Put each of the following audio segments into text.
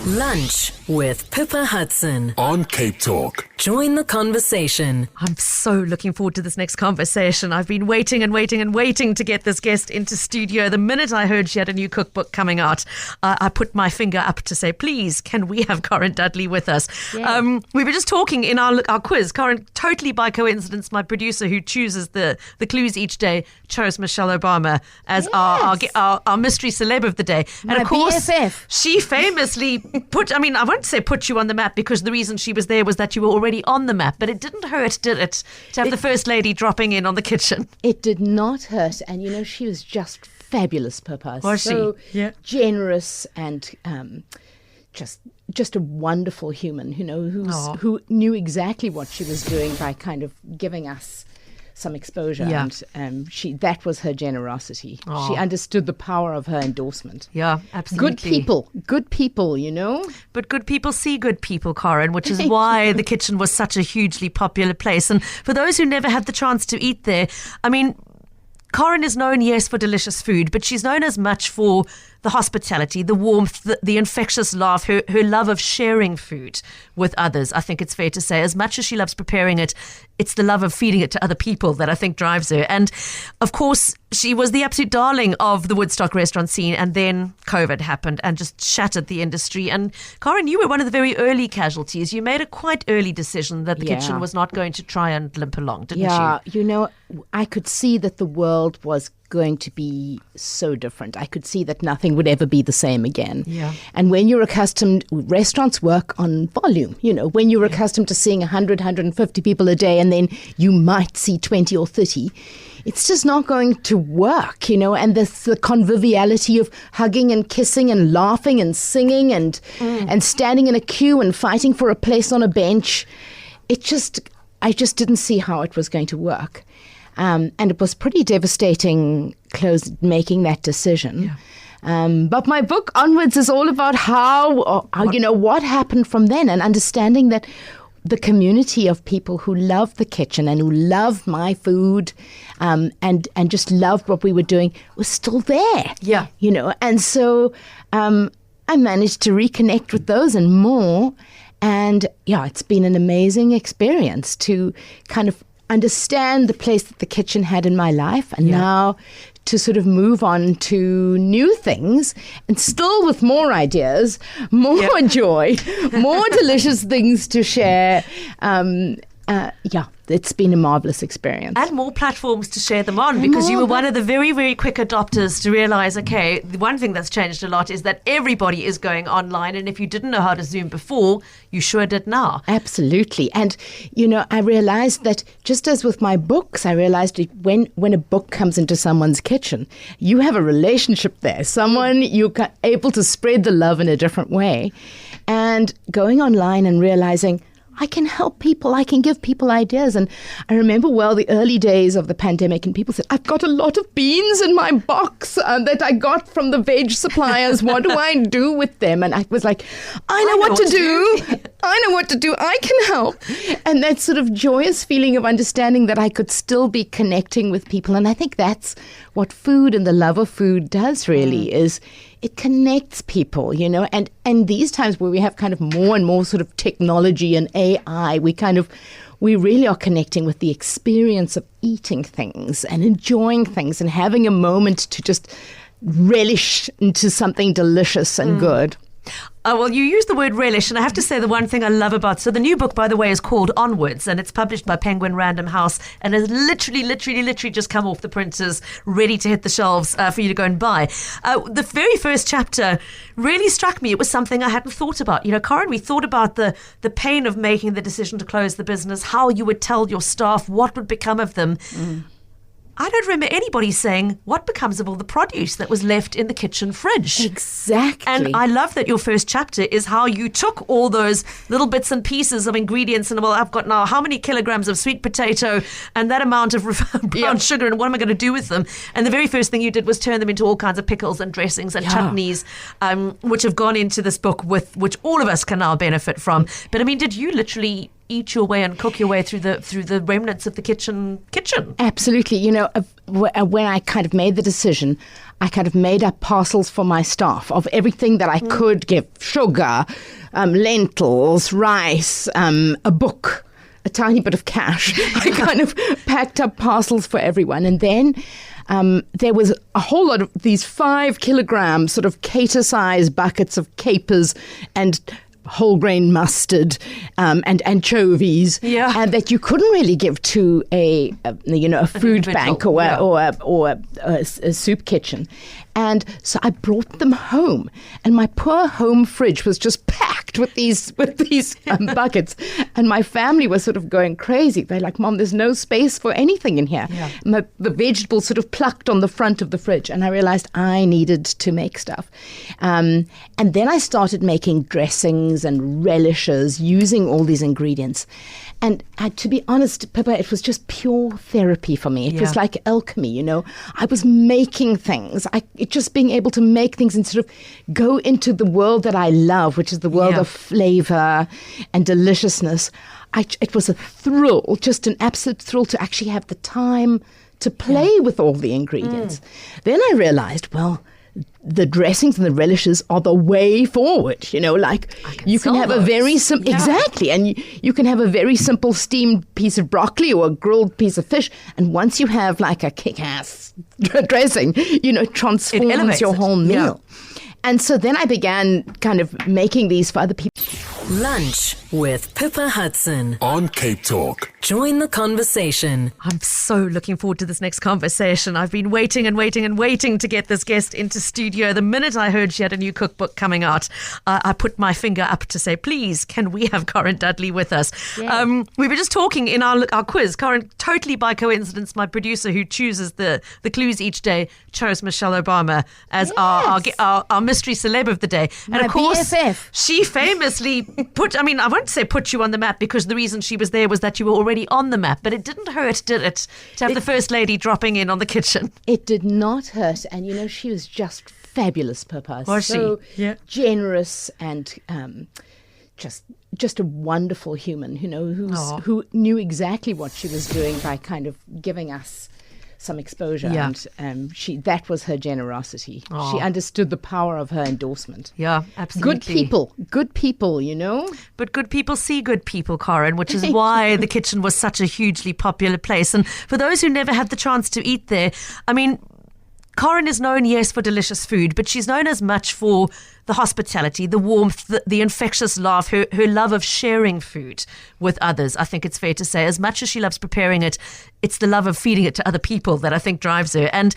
Lunch with Pippa Hudson on CapeTalk. Join the conversation. I'm so looking forward to this next conversation. I've been waiting to get this guest into studio. The minute I heard she had a new cookbook coming out, I put my finger up to say, please, can we have Karen Dudley with us? Yeah. We were just talking in our quiz. Karen, totally by coincidence, my producer who chooses the clues each day, chose Michelle Obama as our mystery celeb of the day. And my of course, BFF. She famously I won't say put you on the map, because the reason she was there was that you were already on the map, but it didn't hurt, did it, to have the First Lady dropping in on the kitchen? It did not hurt. And, she was just fabulous, Pippa. Was so she? Yeah. Generous and just a wonderful human, who knew exactly what she was doing by kind of giving us some exposure. Yeah. And that was her generosity. She understood the power of her endorsement. Yeah, absolutely. Good people, But good people see good people, Karen, which is why the kitchen was such a hugely popular place. And for those who never had the chance to eat there, Karen is known, yes, for delicious food, but she's known as much for the hospitality, the warmth, the infectious laugh, her love of sharing food with others. I think it's fair to say, as much as she loves preparing it, it's the love of feeding it to other people that I think drives her. And of course, she was the absolute darling of the Woodstock restaurant scene, and then COVID happened and just shattered the industry. And Karen, you were one of the very early casualties. You made a quite early decision that the kitchen was not going to try and limp along, didn't you? I could see that the world was going to be so different. I could see that nothing would ever be the same again. Yeah. And when you're accustomed, restaurants work on volume, when you're accustomed to seeing 100, 150 people a day, and then you might see 20 or 30, it's just not going to work, and the conviviality of hugging and kissing and laughing and singing and standing in a queue and fighting for a place on a bench. I just didn't see how it was going to work. And it was pretty devastating making that decision. Yeah. But my book Onwards is all about how what happened from then, and understanding that the community of people who love the kitchen and who love my food and just loved what we were doing was still there. Yeah. And so I managed to reconnect with those and more. And it's been an amazing experience to kind of understand the place that the kitchen had in my life, and now to sort of move on to new things, and still with more ideas, more joy, more delicious things to share. It's been a marvelous experience. And more platforms to share them on, because you were one of the very, very quick adopters to realize, okay, the one thing that's changed a lot is that everybody is going online. And if you didn't know how to Zoom before, you sure did now. Absolutely. And, I realized that just as with my books, I realized that when a book comes into someone's kitchen, you have a relationship there. Someone you're able to spread the love in a different way. And going online and realizing, I can help people. I can give people ideas. And I remember the early days of the pandemic, and people said, I've got a lot of beans in my box that I got from the veg suppliers. What do I do with them? And I was like, I know what to do. I know what to do. I can help. And that sort of joyous feeling of understanding that I could still be connecting with people. And I think that's what food and the love of food does really, is it connects people, and these times where we have kind of more and more sort of technology and AI, we really are connecting with the experience of eating things and enjoying things and having a moment to just relish into something delicious and good. Well, you use the word relish, and I have to say the one thing I love about... So the new book, by the way, is called Onwards, and it's published by Penguin Random House, and has literally just come off the printers, ready to hit the shelves for you to go and buy. The very first chapter really struck me. It was something I hadn't thought about. Karen, we thought about the pain of making the decision to close the business, how you would tell your staff what would become of them. I don't remember anybody saying what becomes of all the produce that was left in the kitchen fridge. Exactly. And I love that your first chapter is how you took all those little bits and pieces of ingredients and, I've got now how many kilograms of sweet potato and that amount of brown sugar, and what am I going to do with them? And the very first thing you did was turn them into all kinds of pickles and dressings and chutneys, which have gone into this book, which all of us can now benefit from. But did you literally eat your way and cook your way through the remnants of the kitchen. Absolutely. You know, when I kind of made the decision, I kind of made up parcels for my staff of everything that I could give: sugar, lentils, rice, a book, a tiny bit of cash. I kind of packed up parcels for everyone. And then there was a whole lot of these 5 kilogram sort of cater-size buckets of capers and whole grain mustard and anchovies, and that you couldn't really give to a food bank or a soup kitchen. And so I brought them home, and my poor home fridge was just packed with these buckets, and my family was sort of going crazy. They're like, "Mom, there's no space for anything in here." Yeah. The vegetables sort of plucked on the front of the fridge, and I realized I needed to make stuff. And then I started making dressings and relishes using all these ingredients. And to be honest, Pippa, it was just pure therapy for me. It was like alchemy, you know. I was making things. Just being able to make things and sort of go into the world that I love, which is the world of flavor and deliciousness. It was a thrill, just an absolute thrill to actually have the time to play with all the ingredients. Then I realized, well, the dressings and the relishes are the way forward. You know, like you can have a very simple, exactly, and you can have a very simple steamed piece of broccoli or a grilled piece of fish, and once you have like a kick-ass dressing, you know, it transforms your whole meal. And so then I began kind of making these for other people. Lunch with Pippa Hudson on CapeTalk. Join the conversation. I'm so looking forward to this next conversation. I've been waiting to get this guest into studio. The minute I heard she had a new cookbook coming out, I put my finger up to say, please, can we have Karen Dudley with us? Yeah. We were just talking in our quiz. Karen, totally by coincidence, my producer who chooses the clues each day, chose Michelle Obama as our mystery celeb of the day. And my of course, BFF. She famously I won't say put you on the map, because the reason she was there was that you were already on the map, but it didn't hurt, did it, to have the First Lady dropping in on the kitchen? It did not hurt, and you know, she was just fabulous, Pippa. Was so she? Yeah. Generous and just a wonderful human, you know, who knew exactly what she was doing by kind of giving us some exposure, and that was her generosity. She understood the power of her endorsement. Yeah, absolutely. Good people, you know. But good people see good people, Karen, which is why the kitchen was such a hugely popular place. And for those who never had the chance to eat there, I mean, Karen is known, yes, for delicious food, but she's known as much for the hospitality, the warmth, the infectious laugh, her love of sharing food with others. I think it's fair to say, as much as she loves preparing it, it's the love of feeding it to other people that I think drives her. And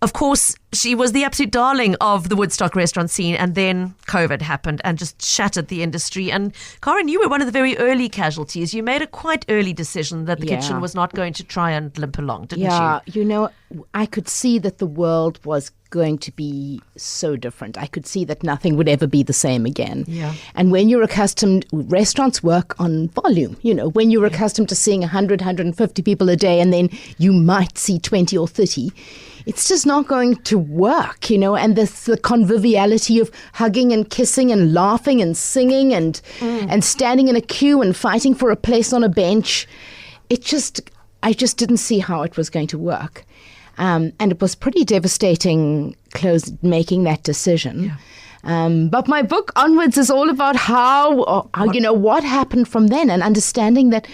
of course, she was the absolute darling of the Woodstock restaurant scene, and then COVID happened and just shattered the industry. And Karen, you were one of the very early casualties. You made a quite early decision that the kitchen was not going to try and limp along, didn't you? Yeah, you know, I could see that the world was going to be so different. I could see that nothing would ever be the same again. Yeah. And when you're accustomed, restaurants work on volume. You know, when you're accustomed to seeing 100, 150 people a day, and then you might see 20 or 30, it's just not going to work, you know. And the conviviality of hugging and kissing and laughing and singing and standing in a queue and fighting for a place on a bench, I just didn't see how it was going to work. And it was pretty devastating making that decision. Yeah. But my book Onwards is all about how you know, what happened from then, and understanding that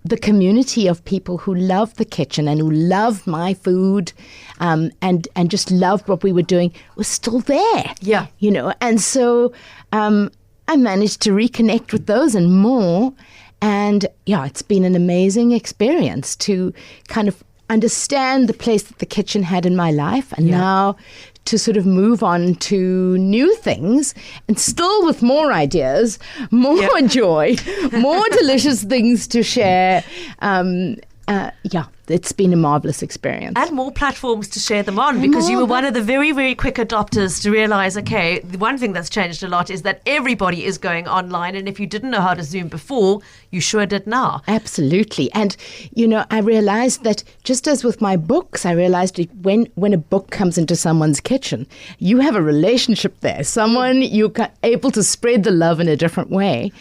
the community of people who love the kitchen and who love my food and just loved what we were doing was still there. Yeah. You know, and so I managed to reconnect with those and more. And yeah, it's been an amazing experience to kind of understand the place that the kitchen had in my life, and now to sort of move on to new things, and still with more ideas, more joy, more delicious things to share. it's been a marvelous experience. And more platforms to share them on, because you were one of the very, very quick adopters to realize, okay, the one thing that's changed a lot is that everybody is going online. And if you didn't know how to Zoom before, you sure did now. Absolutely. And, I realized that just as with my books, I realized when a book comes into someone's kitchen, you have a relationship there. Someone you're able to spread the love in a different way.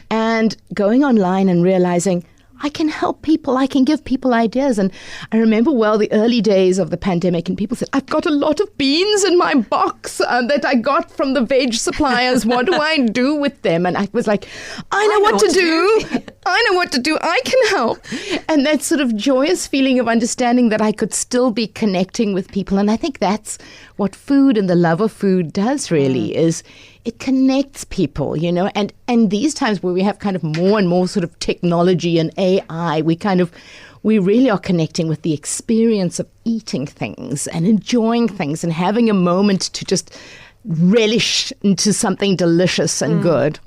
And going online and realizing, I can help people. I can give people ideas. And I remember the early days of the pandemic, and people said, I've got a lot of beans in my box that I got from the veg suppliers. What do I do with them? And I was like, I know what to do. I know what to do. I can help. And that sort of joyous feeling of understanding that I could still be connecting with people. And I think that's what food and the love of food does really is it connects people, and these times where we have kind of more and more sort of technology and AI, we really are connecting with the experience of eating things and enjoying things and having a moment to just relish into something delicious and good.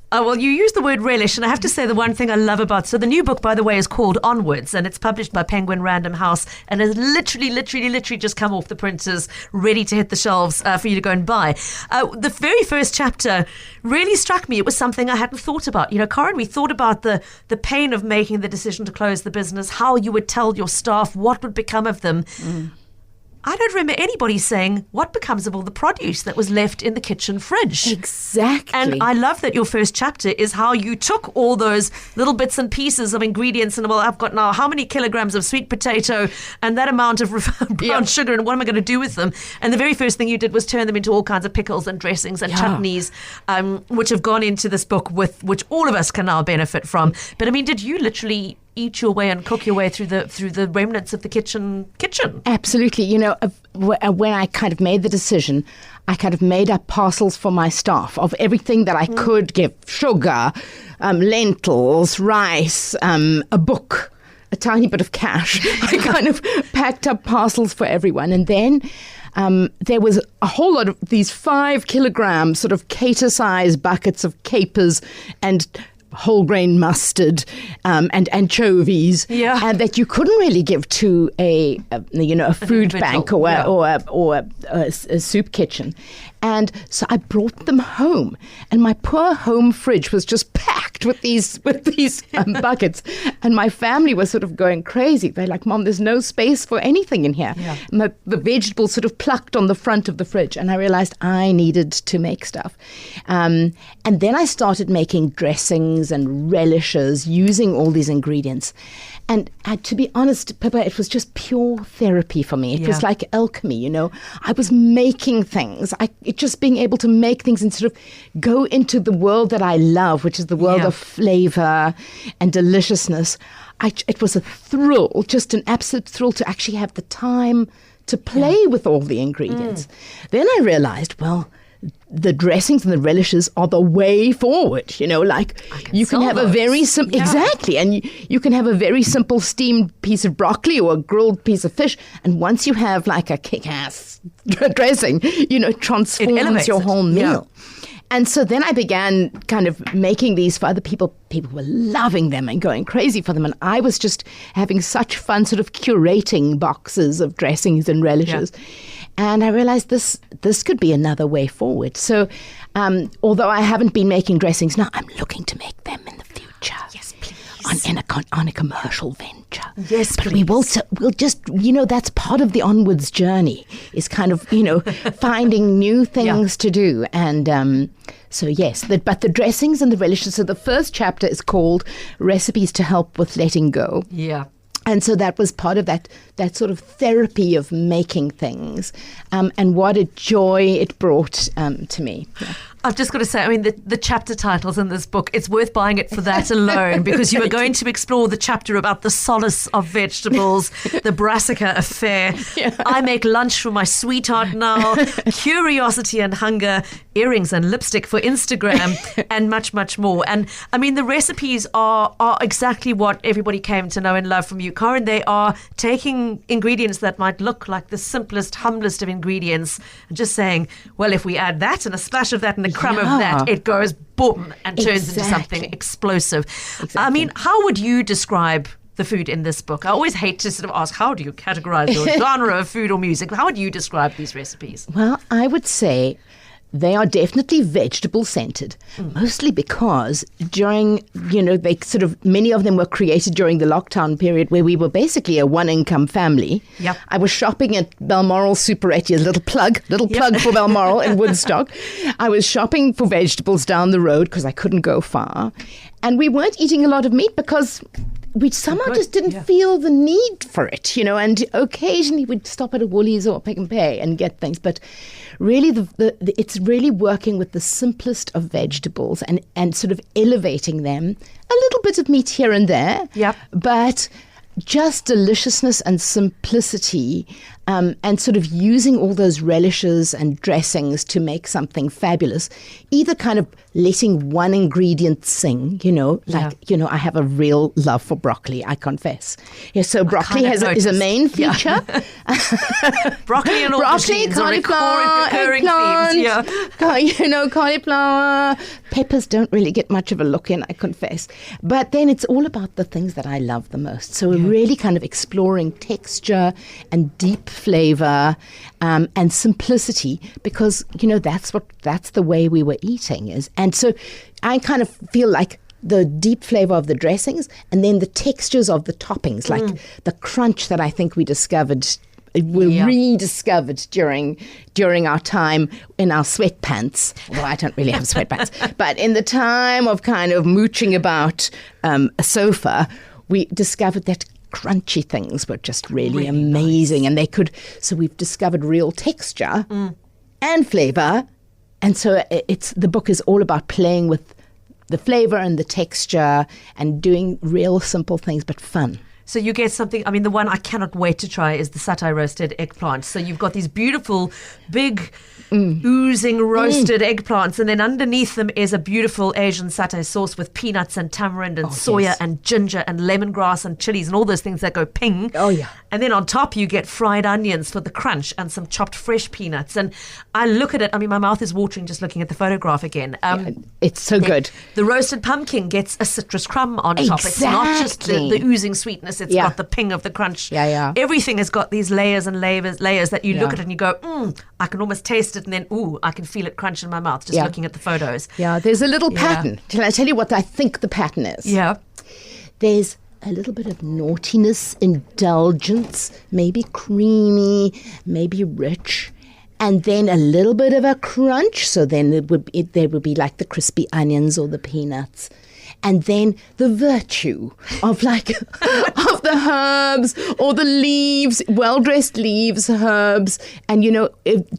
Well, you use the word relish, and I have to say the one thing I love about... So the new book, by the way, is called Onwards, and it's published by Penguin Random House, and has literally just come off the printers, ready to hit the shelves for you to go and buy. The very first chapter really struck me. It was something I hadn't thought about. Karen, we thought about the pain of making the decision to close the business, how you would tell your staff what would become of them. I don't remember anybody saying what becomes of all the produce that was left in the kitchen fridge. Exactly. And I love that your first chapter is how you took all those little bits and pieces of ingredients and, I've got now how many kilograms of sweet potato and that amount of brown sugar, and what am I going to do with them? And the very first thing you did was turn them into all kinds of pickles and dressings and chutneys, which have gone into this book, which all of us can now benefit from. But did you literally eat your way and cook your way through the remnants of the kitchen? Absolutely. When I kind of made the decision, I kind of made up parcels for my staff of everything that I could give: sugar, lentils, rice, a book, a tiny bit of cash. I kind of packed up parcels for everyone. And then there was a whole lot of these 5 kilogram sort of cater-sized buckets of capers and whole grain mustard and anchovies, and that you couldn't really give to a food bank or a soup kitchen. And so I brought them home, and my poor home fridge was just packed with these buckets, and my family was sort of going crazy. They're like, Mom, there's no space for anything in here. The vegetables sort of plucked on the front of the fridge, and I realized I needed to make stuff. And then I started making dressings and relishes using all these ingredients. And to be honest, Pippa, it was just pure therapy for me. It was like alchemy, I was making things. Just being able to make things and sort of go into the world that I love, which is the world of flavor and deliciousness. It was a thrill, just an absolute thrill to actually have the time to play with all the ingredients. Then I realized, the dressings and the relishes are the way forward. You can have a very simple, exactly, and you can have a very simple steamed piece of broccoli or a grilled piece of fish, and once you have like a kick-ass dressing, it transforms your whole meal. And so then I began kind of making these for other people. People were loving them and going crazy for them. And I was just having such fun sort of curating boxes of dressings and relishes. And I realized this could be another way forward. So although I haven't been making dressings now, I'm looking to make them in the future. Yes, please. On a commercial venture. Yes, but please. we'll just, that's part of the Onwards journey, is kind of, finding new things to do. And so yes, but the dressings and the relishes. So the first chapter is called Recipes to Help with Letting Go. Yeah. And so that was part of that sort of therapy of making things, and what a joy it brought to me. Yeah. I've just got to say, the chapter titles in this book, it's worth buying it for that alone, because you are going to explore the chapter about the solace of vegetables, the brassica affair, I make lunch for my sweetheart now, curiosity and hunger, earrings and lipstick for Instagram, and much, much more. And the recipes are exactly what everybody came to know and love from you, Karen. They are taking ingredients that might look like the simplest, humblest of ingredients, and just saying, well, if we add that and a splash of that and a crumb of that, it goes boom and turns into something explosive. Exactly. How would you describe the food in this book? I always hate to sort of ask, how do you categorize your genre of food or music? How would you describe these recipes? Well, I would say they are definitely vegetable centered, mostly because during, many of them were created during the lockdown period where we were basically a one income family. Yep. I was shopping at Balmoral Superetti, a little plug for Balmoral in Woodstock. I was shopping for vegetables down the road because I couldn't go far. And we weren't eating a lot of meat because we somehow just didn't feel the need for it, and occasionally we'd stop at a Woolies or Pick and Pay and get things. But really, it's really working with the simplest of vegetables and sort of elevating them. A little bit of meat here and there, but just deliciousness and simplicity, and sort of using all those relishes and dressings to make something fabulous. Either kind of letting one ingredient sing, I have a real love for broccoli, I confess. Yeah, so broccoli is a main feature. Broccoli and aubergines are recurring themes. Cauliflower. Peppers don't really get much of a look in, I confess. But then it's all about the things that I love the most. So we're really kind of exploring texture and deep flavor and simplicity, because that's the way we were eating is. And so I kind of feel like the deep flavor of the dressings and then the textures of the toppings, like the crunch that I think we rediscovered during our time in our sweatpants. Well, I don't really have sweatpants, but in the time of kind of mooching about a sofa, we discovered that crunchy things were just really amazing, nice. And so we've discovered real texture and flavor. And so the book is all about playing with the flavor and the texture and doing real simple things, but fun. So you get something, the one I cannot wait to try is the satay roasted eggplant. So you've got these beautiful, big, oozing roasted eggplants, and then underneath them is a beautiful Asian satay sauce with peanuts and tamarind and soya and ginger and lemongrass and chilies and all those things that go ping. Oh, yeah. And then on top you get fried onions for the crunch and some chopped fresh peanuts. And I look at it, my mouth is watering just looking at the photograph again. It's so good. The roasted pumpkin gets a citrus crumb on top. It's not just the oozing sweetness. It's got the ping of the crunch. Yeah. Everything has got these layers and layers that you look at it and you go, I can almost taste it, and then, I can feel it crunch in my mouth just looking at the photos. Yeah, there's a little pattern. Can I tell you what I think the pattern is? Yeah. There's a little bit of naughtiness, indulgence, maybe creamy, maybe rich, and then a little bit of a crunch. So then there would be like the crispy onions or the peanuts. And then the virtue of of the herbs or the leaves, well-dressed leaves, herbs, and,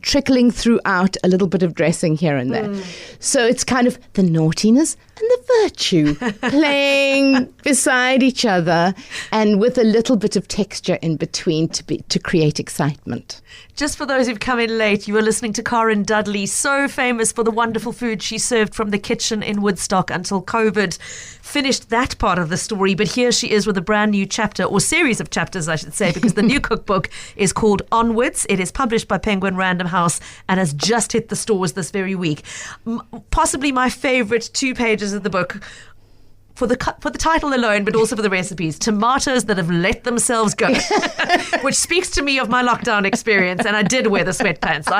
trickling throughout a little bit of dressing here and there. So it's kind of the naughtiness and the virtue playing beside each other, and with a little bit of texture in between to create excitement. Just for those who've come in late, you were listening to Karen Dudley, so famous for the wonderful food she served from the kitchen in Woodstock until COVID finished that part of the story. But here she is with a brand new chapter, or series of chapters, I should say, because the new cookbook is called Onwards. It is published by Penguin Random House and has just hit the stores this very week. Possibly my favorite 2 pages of the book, for the title alone, but also for the recipes. Tomatoes that have let themselves go, which speaks to me of my lockdown experience. And I did wear the sweatpants.